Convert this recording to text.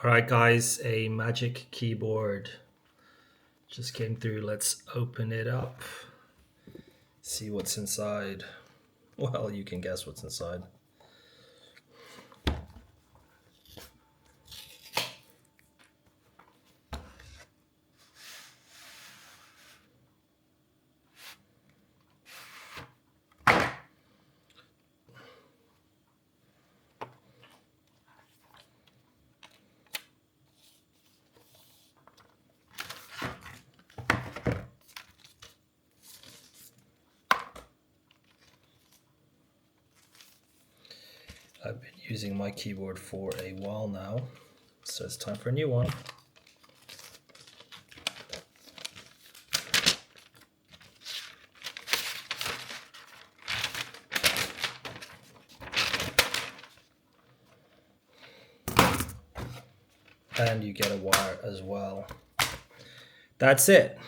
All right, guys, a Magic Keyboard just came through. Let's open it up. See what's inside. Well, you can guess what's inside. I've been using my keyboard for a while now, so it's time for a new one. And you get a wire as well. That's it.